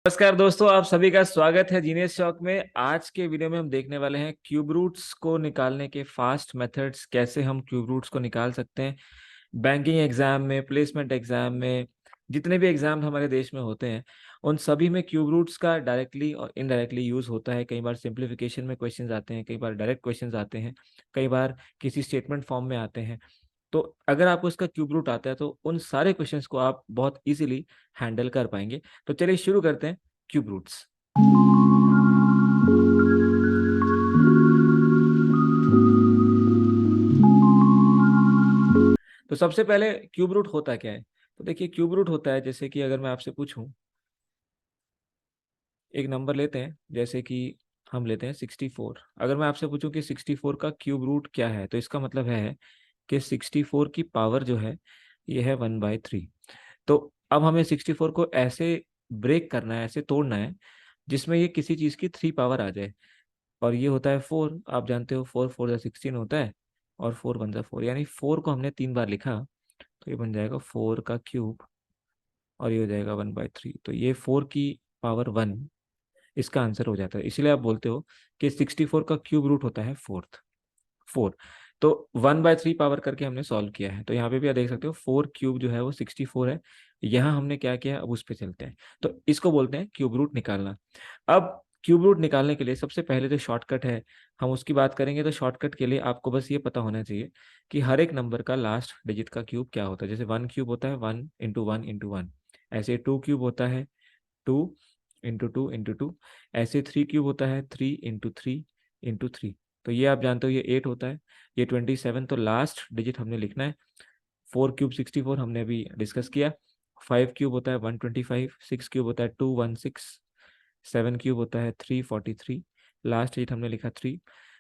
नमस्कार दोस्तों, आप सभी का स्वागत है जीनियस शॉक में। आज के वीडियो में हम देखने वाले हैं क्यूब रूट्स को निकालने के फास्ट मेथड्स, कैसे हम क्यूब रूट्स को निकाल सकते हैं। बैंकिंग एग्जाम में, प्लेसमेंट एग्जाम में, जितने भी एग्जाम हमारे देश में होते हैं उन सभी में क्यूब रूट्स का डायरेक्टली और इनडायरेक्टली यूज होता है। कई बार सिंप्लीफिकेशन में क्वेश्चंस आते हैं, कई बार डायरेक्ट क्वेश्चंस आते हैं, कई बार किसी स्टेटमेंट फॉर्म में आते हैं। तो अगर आपको इसका क्यूब रूट आता है तो उन सारे क्वेश्चंस को आप बहुत इजीली हैंडल कर पाएंगे। तो चलिए शुरू करते हैं क्यूब रूट्स। तो सबसे पहले क्यूब रूट होता क्या है? तो देखिए, क्यूब रूट होता है, जैसे कि अगर मैं आपसे पूछूं, एक नंबर लेते हैं, जैसे कि हम लेते हैं 64। अगर मैं आपसे पूछूं कि 64 का क्यूब रूट क्या है, तो इसका मतलब है कि 64 की पावर जो है ये है 1/3। तो अब हमें 64 को ऐसे ब्रेक करना है, ऐसे तोड़ना है जिसमें ये किसी चीज की 3 पावर आ जाए। और ये होता है 4। आप जानते हो 4 4 16 होता है, और 4 1 4, यानी 4 को हमने 3 बार लिखा तो ये बन जाएगा 4 का क्यूब, और ये हो जाएगा 1/3। तो ये 4 की पावर 1 इसका आंसर हो जाता है। इसलिए आप बोलते हो कि 64 का क्यूब रूट होता है 4। तो 1/3 पावर करके हमने सॉल्व किया है। तो यहाँ पे भी आप देख सकते हो 4 क्यूब जो है वो 64 है। यहाँ हमने क्या किया, अब उस पे चलते हैं। तो इसको बोलते हैं क्यूब रूट निकालना। अब क्यूब रूट निकालने के लिए सबसे पहले जो शॉर्टकट है हम उसकी बात करेंगे। तो शॉर्टकट के लिए आपको बस ये पता होना चाहिए कि हर एक नंबर का लास्ट डिजिट का क्यूब क्या होता है। जैसे 1 क्यूब होता है 1 × 1 × 1, ऐसे 2 क्यूब होता है 2 × 2 × 2, ऐसे 3 क्यूब होता है 3 × 3 × 3। तो ये आप जानते हो, ये 8 होता है, ये 27। तो लास्ट डिजिट हमने लिखना है। 4 क्यूब 64 हमने अभी डिस्कस किया। 5 क्यूब होता है 125, 6 क्यूब होता है 216, 7 क्यूब होता है 343, लास्ट डिजिट हमने लिखा 3।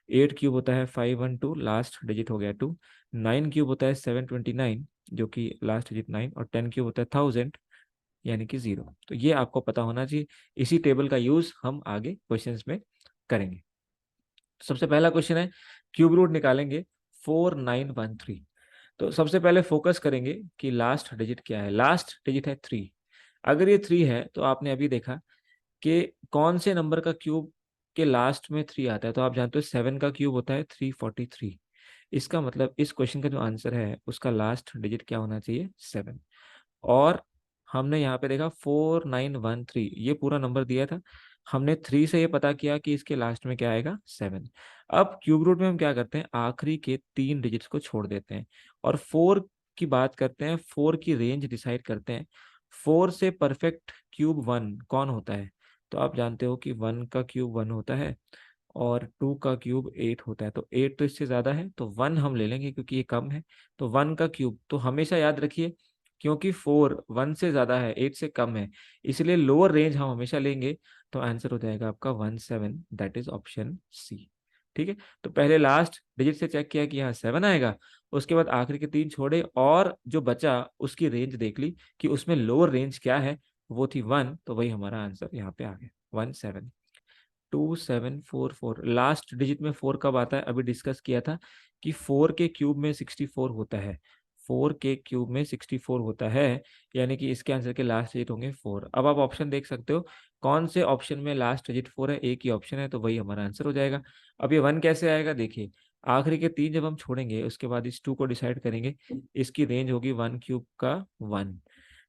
8 क्यूब होता है 512, लास्ट डिजिट हो गया 2। 9 क्यूब होता है 729, जो कि लास्ट डिजिट 9। और 10 क्यूब होता है 1000, यानी कि 0। तो ये आपको पता होना चाहिए। इसी टेबल का यूज हम आगे क्वेश्चंस में करेंगे। सबसे पहला क्वेश्चन है, क्यूब रूट निकालेंगे 4913। तो सबसे पहले फोकस करेंगे कि लास्ट डिजिट क्या है। लास्ट डिजिट है 3। अगर ये 3 है तो आपने अभी देखा कि कौन से नंबर का क्यूब के लास्ट में 3 आता है। तो आप जानते हो 7 का क्यूब होता है 343। इसका मतलब इस क्वेश्चन का जो आंसर है उसका लास्ट डिजिट क्या होना चाहिए, 7। और हमने यहाँ पे देखा 4913, ये पूरा नंबर दिया था। हमने 3 से ये पता किया कि इसके लास्ट में क्या आएगा, 7। अब क्यूब रूट में हम क्या करते हैं, आखिरी के 3 डिजिट्स को छोड़ देते हैं और 4 की बात करते हैं। 4 की रेंज डिसाइड करते हैं। 4 से परफेक्ट क्यूब 1 कौन होता है? तो आप जानते हो कि 1 का क्यूब 1 होता है, और 2 का क्यूब 8 होता है। तो 8 तो इससे ज्यादा है, तो 1 हम ले लेंगे क्योंकि ये कम है। तो 1 का क्यूब, तो हमेशा याद रखिए, क्योंकि 4 1 से ज्यादा है, 8 से कम है, इसलिए लोअर रेंज हम हमेशा लेंगे। तो आंसर हो जाएगा आपका 17, दैट इज ऑप्शन सी। ठीक है। तो पहले लास्ट डिजिट से चेक किया कि यहाँ 7 आएगा, उसके बाद आखिरी के 3 छोड़े और जो बचा उसकी रेंज देख ली कि उसमें लोअर रेंज क्या है, वो थी 1। तो वही हमारा आंसर यहाँ पे आ गया, 17। 2744, लास्ट डिजिट में 4 कब आता है, अभी डिस्कस किया था कि 4 के क्यूब में 64 होता है। 4 के क्यूब में 64 होता है, यानी कि इसके आंसर के लास्ट डिजिट होंगे 4। अब आप ऑप्शन देख सकते हो कौन से ऑप्शन में लास्ट डिजिट 4 है, एक ही ऑप्शन है, तो वही हमारा आंसर हो जाएगा। अब ये 1 कैसे आएगा, देखिए, आखिरी के 3 जब हम छोड़ेंगे उसके बाद इस 2 को डिसाइड करेंगे। इसकी रेंज होगी 1 क्यूब का 1,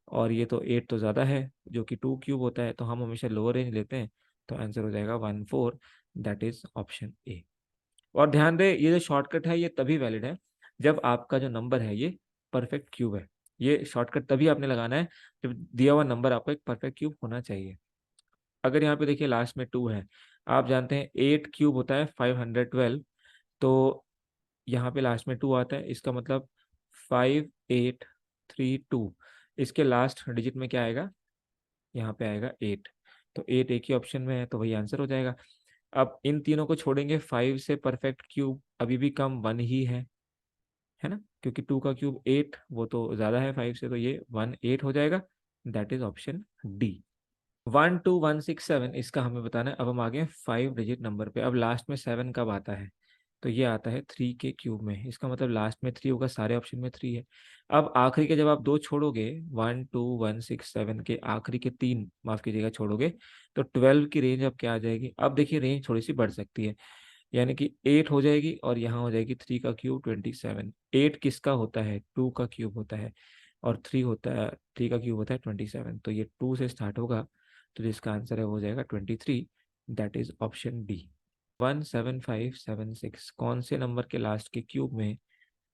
और ये तो 8 तो ज़्यादा है, जो कि 2 क्यूब होता है, तो हम हमेशा लोअर रेंज लेते हैं। तो आंसर हो जाएगा 14, दैट इज ऑप्शन ए। और ध्यान दे, ये जो शॉर्टकट है ये तभी वैलिड है जब आपका जो नंबर है ये परफेक्ट क्यूब है। ये शॉर्टकट तभी आपने लगाना है जब दिया हुआ नंबर आपको एक परफेक्ट क्यूब होना चाहिए। अगर यहाँ पे देखिए लास्ट में 2 है, आप जानते हैं 8 क्यूब होता है 512, तो यहाँ पे लास्ट में 2 आता है, इसका मतलब 5832। इसके लास्ट डिजिट में क्या आएगा, यहाँ पे आएगा 8। तो 8 एक ही ऑप्शन में है, तो वही आंसर हो जाएगा। अब इन तीनों को छोड़ेंगे, 5 से परफेक्ट क्यूब अभी भी कम 1 ही है ना, क्योंकि 2 का क्यूब 8 वो तो ज्यादा है 5 से, तो ये 1 8 हो जाएगा, दैट इज ऑप्शन डी। 12167 इसका हमें बताना है। अब हम आ गए 5 डिजिट नंबर पे। अब लास्ट में 7 कब आता है, तो ये आता है 3 के क्यूब में। इसका मतलब लास्ट में 3 होगा, सारे ऑप्शन में 3 है। अब आखिरी के जब आप 2 छोड़ोगे, 1 2 1 6 7 के आखिरी के 3 माफ कीजिएगा छोड़ोगे, तो 12 की रेंज अब क्या आ जाएगी? अब देखिए रेंज थोड़ी सी बढ़ सकती है, यानी कि 8 हो जाएगी और यहाँ हो जाएगी 3 का क्यूब 27। 8 किसका होता है? 2 का क्यूब होता है, और 3 होता है, 3 का क्यूब होता है 27। तो ये 2 से स्टार्ट होगा, तो जिसका आंसर है वो हो जाएगा 23। That is option D. 17576 कौन से नंबर के लास्ट के क्यूब में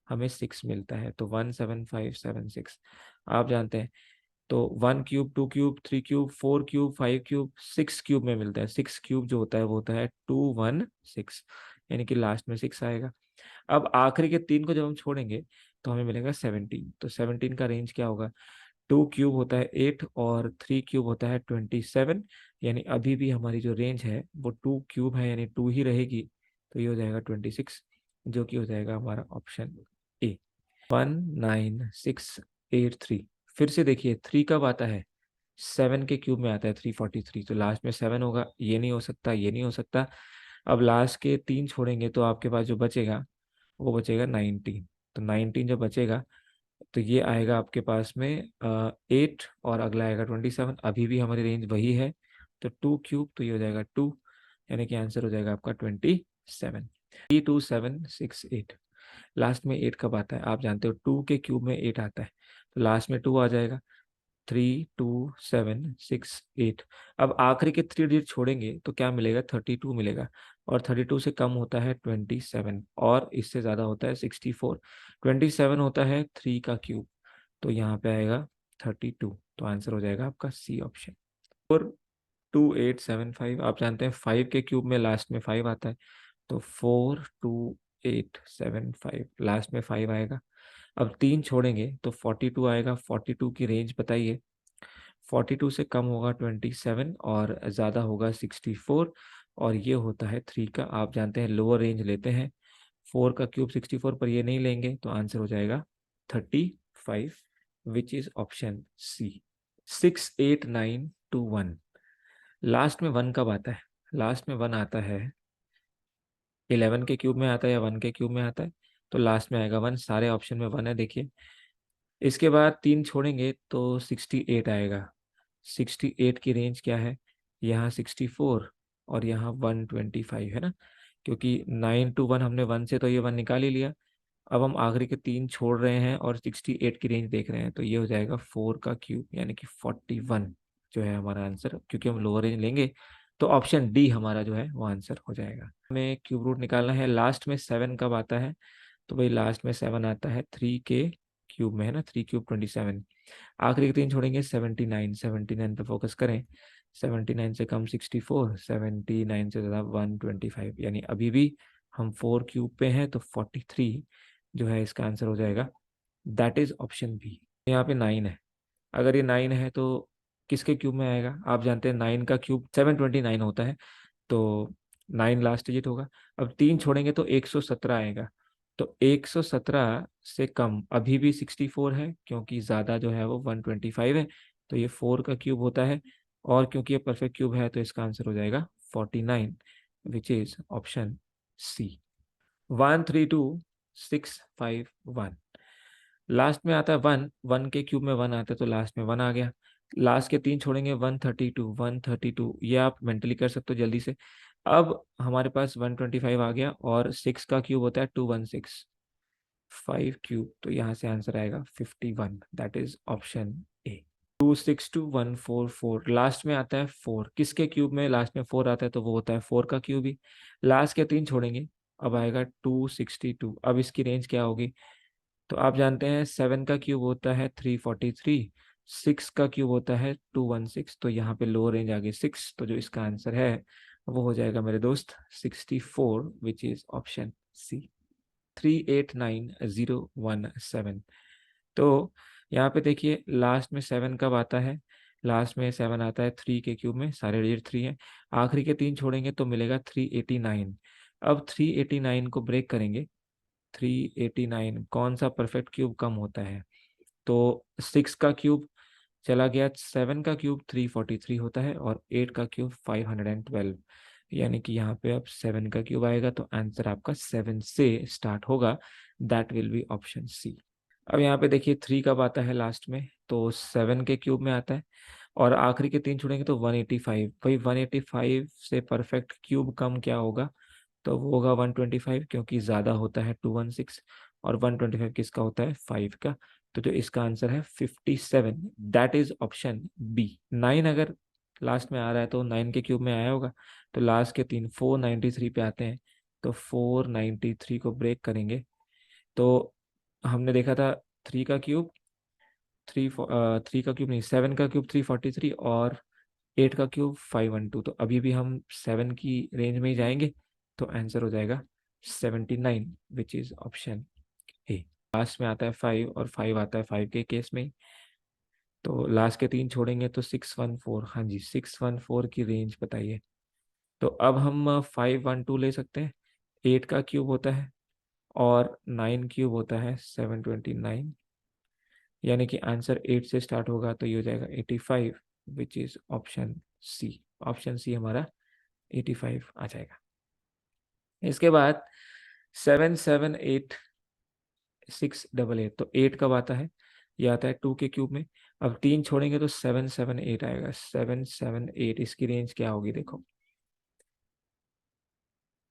हमें 6 मिलता है? तो 17576 आप जानते हैं, तो 1 cube 2 cube 3 cube 4 cube 5 cube 6 cube में मिलता है। 6 क्यूब जो होता है वो होता है 216, यानी कि लास्ट में 6 आएगा। अब आखिरी के 3 को जब हम छोड़ेंगे तो हमें मिलेगा 17। तो 17 का रेंज क्या होगा? 2 क्यूब होता है 8 और 3 क्यूब होता है 27, यानी अभी भी हमारी जो रेंज है वो 2 क्यूब है, यानी 2 ही रहेगी। तो ये हो जाएगा 26, जो कि हो जाएगा हमारा ऑप्शन ए। 19683। फिर से देखिए 3 कब आता है? 7 के क्यूब में आता है 343, तो लास्ट में 7 होगा। ये नहीं हो सकता, ये नहीं हो सकता। अब लास्ट के 3 छोड़ेंगे तो आपके पास जो बचेगा वो बचेगा 19। तो 19 जब बचेगा तो ये आएगा आपके पास में 8 और अगला आएगा 27। अभी भी हमारी रेंज वही है, तो 2 क्यूब, तो ये हो जाएगा 2, यानी कि आंसर हो जाएगा आपका 27। 32768। लास्ट में 8 कब आता है? आप जानते हो 2 के क्यूब में 8 आता है, तो लास्ट में 2 आ जाएगा। 32768। अब आखिरी के 3 डिजिट छोड़ेंगे तो क्या मिलेगा? 32 मिलेगा, और 32 से कम होता है 27, और इससे ज्यादा होता है 64। 27 होता है 3 का क्यूब, तो यहाँ पे आएगा 32। तो आंसर हो जाएगा आपका सी ऑप्शन। 42875। आप जानते हैं 5 के क्यूब में लास्ट में 5 आता है, तो 42875 लास्ट में 5 आएगा। अब 3 छोड़ेंगे तो 42 आएगा। 42 की रेंज बताइए। 42 से कम होगा 27 और ज़्यादा होगा 64, और ये होता है 3 का। आप जानते हैं लोअर रेंज लेते हैं, 4 का क्यूब 64 पर ये नहीं लेंगे, तो आंसर हो जाएगा 35, which is option C. 68921। Last में 1 कब आता है? लास्ट में 1 आता है 11 के क्यूब में आता है या 1 के क्यूब में आता है, तो लास्ट में आएगा 1। सारे ऑप्शन में 1 है देखिए। इसके बाद 3 छोड़ेंगे तो 68 आएगा। 68 की रेंज क्या है? यहाँ 64 और यहाँ 125 है ना, क्योंकि 9 to 1 हमने 1 से तो ये 1 निकाल ही लिया। अब हम आखिरी के 3 छोड़ रहे हैं और 68 की रेंज देख रहे हैं, तो ये हो जाएगा 4 का क्यूब, यानी कि 41 जो है हमारा आंसर। क्योंकि हम लोअर रेंज लेंगे तो ऑप्शन डी हमारा जो है वो आंसर हो जाएगा। हमें क्यूब रूट निकालना है। लास्ट में 7 कब आता है? तो भाई लास्ट में 7 आता है 3 के क्यूब में, है ना, 3 क्यूब 27। आखिरी के 3 छोड़ेंगे 79। 79 पे फोकस करें। 79 से कम 64, 79 से ज़्यादा 125, यानी अभी भी हम 4 क्यूब पे हैं, तो 43 जो है इसका आंसर हो जाएगा। That is option B. यहाँ पे 9 है। अगर ये 9 है तो किसके क्यूब में आएगा? आप जानते हैं 9 का क्यूब 729 होता है, तो 9 लास्ट डिजिट होगा। अब 3 छोड़ेंगे तो 117 आएगा। तो 117 से कम अभी भी 64 है, क्योंकि ज़्यादा जो है वो 125 है, तो ये 4 का क्यूब होता है। और क्योंकि ये परफेक्ट क्यूब है तो इसका आंसर हो जाएगा 49, which is option C. 132651। Last में आता है 1। 1 के क्यूब में 1 आता है, तो लास्ट में 1 आ गया। लास्ट के 3 छोड़ेंगे 132। 132 ये आप मेंटली कर सकते हो जल्दी से। अब हमारे पास 125 आ गया, और 6 का क्यूब होता है 216। 5 क्यूब, तो यहाँ से आंसर आएगा 51। That is option A. 262144। Last में आता है 4। किसके क्यूब में लास्ट में 4 आता है? तो वो होता है 4 का क्यूब ही। लास्ट के 3 छोड़ेंगे, अब आएगा 262। अब इसकी रेंज क्या होगी? तो आप जानते हैं 7 का क्यूब होता है 343, 6 का क्यूब होता है 216, तो यहाँ पे लो रेंज आ गई 6, तो जो इसका आंसर है वो हो जाएगा मेरे दोस्त 64, विच इज ऑप्शन सी। 389017। तो यहाँ पे देखिए लास्ट में 7 कब आता है? लास्ट में 7 आता है 3 के क्यूब में, सारे डिजिट 3 है। आखिरी के 3 छोड़ेंगे तो मिलेगा 389। अब 389 को ब्रेक करेंगे। 389 कौन सा परफेक्ट क्यूब कम होता है? तो 6 का क्यूब चला गया, 7 का क्यूब 343 होता है, और 8 का क्यूब 512, यानी कि यहाँ पे अब 7 का क्यूब आएगा, तो आंसर आपका 7 से स्टार्ट होगा, that will be option C. अब यहाँ पे देखिए 3 कब आता है लास्ट में, तो 7 के क्यूब में आता है, और आखिरी के 3 छोड़ेंगे तो 185। भाई 185 से परफेक्ट क्यूब कम क्या होगा, तो वो होगा 125, क्योंकि ज़्यादा होता है 216, और 125 किसका होता है, 5 का। तो जो इसका आंसर है 57, दैट इज ऑप्शन बी। 9 अगर लास्ट में आ रहा है तो 9 के क्यूब में आया होगा, तो लास्ट के 3 493 पे आते हैं, तो 493 को ब्रेक करेंगे, तो हमने देखा था 3 का क्यूब, 3 का क्यूब नहीं, 7 का क्यूब 343, और 8 का क्यूब 512, तो अभी भी हम 7 की रेंज में ही जाएंगे, तो आंसर हो जाएगा 79, विच इज ऑप्शन ए। लास्ट में आता है 5, और 5 आता है 5 के केस में ही, तो लास्ट के 3 छोड़ेंगे तो 614, हाँ जी 614 की रेंज बताइए। तो अब हम 512 ले सकते हैं, 8 का क्यूब होता है और 9 क्यूब होता है 729, यानी कि आंसर 8 से स्टार्ट होगा, तो ये हो जाएगा 85, which is option C. Option C हमारा 85 आ जाएगा। इसके बाद 778688, तो 8 कब आता है, ये आता है 2 के क्यूब में। अब 3 छोड़ेंगे तो 778 आएगा, 778, इसकी रेंज क्या होगी देखो।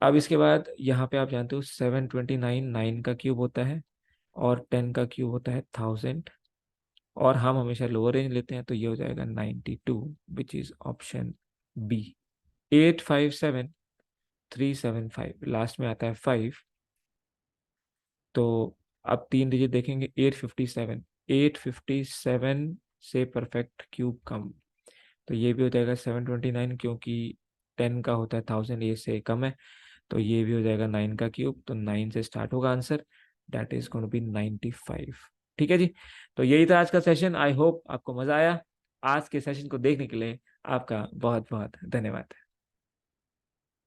अब इसके बाद यहाँ पे आप जानते हो 729 9 का क्यूब होता है, और 10 का क्यूब होता है 1000, और हम हमेशा लोअर रेंज लेते हैं, तो ये हो जाएगा 92, which is option B. 857375, last में आता है 5, तो अब 3 डिजिट देखेंगे, 857, 857 से परफेक्ट क्यूब कम, तो ये भी हो जाएगा 729, क्योंकि 10 का होता है 1000, ये से कम है, तो ये भी हो जाएगा 9 का क्यूब, तो 9 से स्टार्ट होगा answer, that is going to be 95। ठीक है जी, तो यही था आज का सेशन। आई होप आपको मजा आया। आज के सेशन को देखने के लिए आपका बहुत बहुत धन्यवाद।